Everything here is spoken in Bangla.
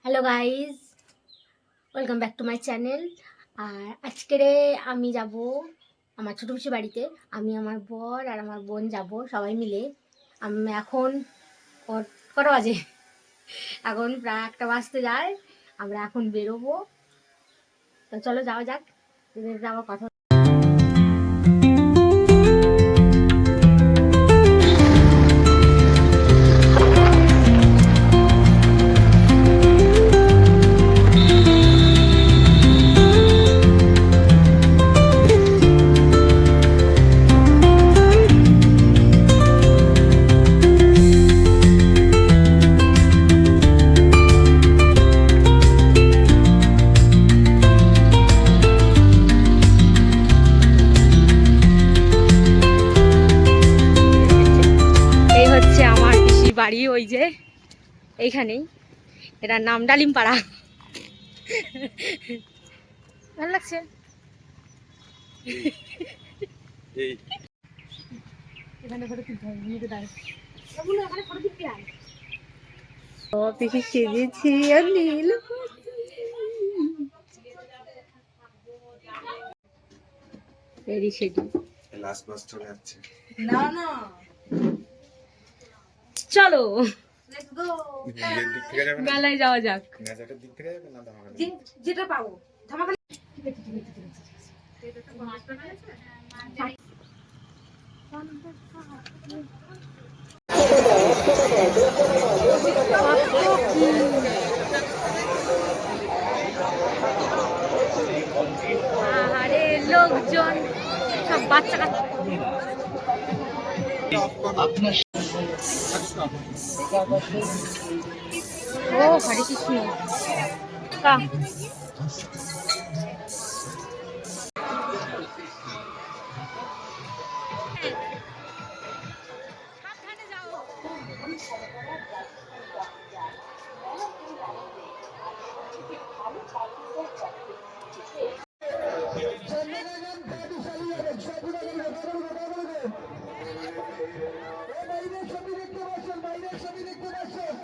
Hello guys, welcome back to my channel. আর আজকের আমি যাব আমার ছোটো পিসির বাড়িতে। আমি, আমার বর আর আমার বোন যাব সবাই মিলে। আমি এখন কটা বাজে, এখন প্রায় 1টা বাজতে যায়। আমরা এখন বেরোবো, তো চলো যাওয়া যাক। যাওয়ার কথা বাড়ি, ওই যে এইখানেই, এটার নাম ডালিমপাড়া। ভালো লাগছে। সেজেছি নীল চলো মেলায় যাওয়া যাক। যেটা পাবো আরে লোকজন সব বাচ্চা কাচ্চা। ও হরে কৃষ্ণ।